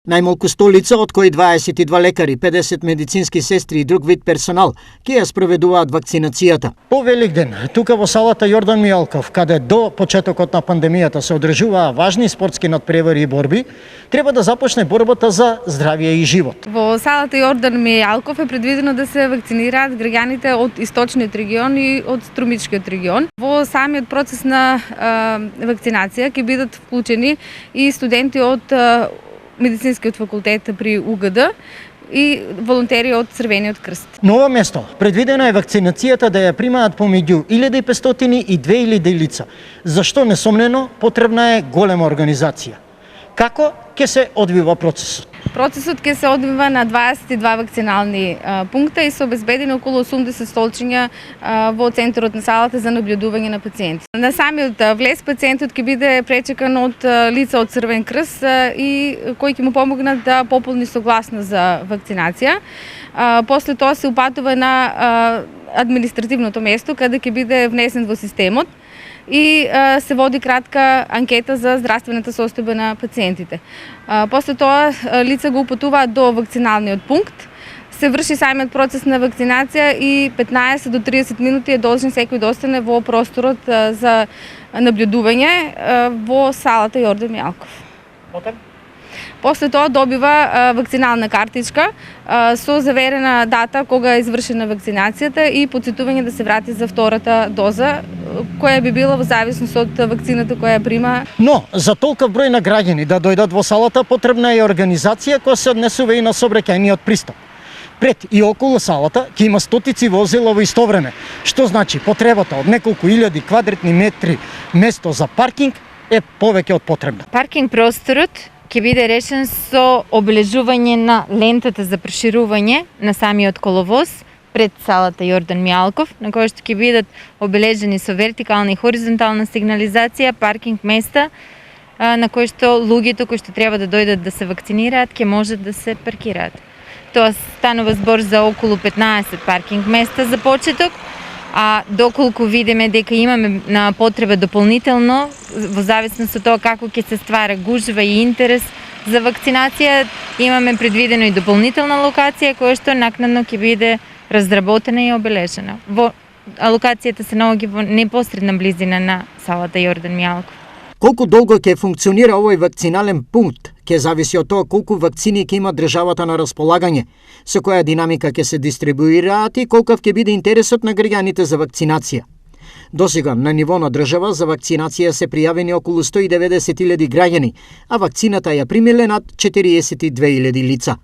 Најмалку 100 лица, од кои 22 лекари, 50 медицински сестри и друг вид персонал, ќе ја спроведуваат вакцинацијата. По Великден, тука во салата Јордан Мијалков, каде до почетокот на пандемијата се одржуваа важни спортски надпревари и борби, треба да започне борбата за здравје и живот. Во салата Јордан Мијалков е предвидено да се вакцинираат граѓаните од источниот регион и од струмичкиот регион. Во самиот процес на вакцинација ќе бидат вклучени и студенти од медицинскиот факултет при УГД и волонтери од Црвениот крст. На ова место предвидено е вакцинацијата да ја примаат помеѓу 1500 и 2000 лица, зашто несомнено потребна е голема организација. Како ќе се одвива процесот? Процесот ќе се одвива на 22 вакцинални пункта и се обезбедени околу 80 столчиња во центарот на салата за наблюдување на пациенти. На самиот влез пациентот ќе биде пречекан од лица од Црвен крст и кои ќе му помогнат да пополни согласна за вакцинација. После тоа се упатува на административното место каде ќе биде внесен во системот и се води кратка анкета за здравствената состојба на пациентите. После тоа лица го упатуваат до вакциналниот пункт, се врши самиот процес на вакцинација и 15 до 30 минути е должен секој да остане во просторот за наблюдување во салата Јордан Мијалков. После тоа добива вакцинална картичка со заверена дата кога е извршена вакцинацијата и потсетување да се врати за втората доза, која би била во зависност од вакцината која прима. Но, за толков број на граѓани да дојдат во салата потребна е организација која се однесува и на сообраќајниот пристап. Пред и околу салата ќе има стотици возила во исто време, што значи потребата од неколку илјади квадратни метри место за паркинг е повеќе од потребна. Паркинг просторот ќе биде решен со обележување на лентата за проширување на самиот коловоз пред салата Јордан Мијалков, на кој што ќе бидат обележени со вертикална и хоризонтална сигнализација паркинг места на кои што луѓето кои што треба да дојдат да се вакцинираат ќе можат да се паркираат. Тоа станува збор за околу 15 паркинг места за почеток, а доколку видиме дека имаме на потреба дополнително, во зависност од тоа како ќе се ствара гужва и интерес за вакцинација, имаме предвидено и дополнителна локација која што накнадно ќе биде разработена и обележена. Локацијата се наоѓа во непосредна близина на салата Јордан Мијалков. Колку долго ќе функционира овој вакцинален пункт ќе зависи од тоа колку вакцини ќе има државата на располагање, со која динамика ќе се дистрибуираат и колкав ќе биде интересот на граѓаните за вакцинација. Досега на ниво на држава за вакцинација се пријавени околу 190.000 граѓани, а вакцината ја примиле над 42.000 лица.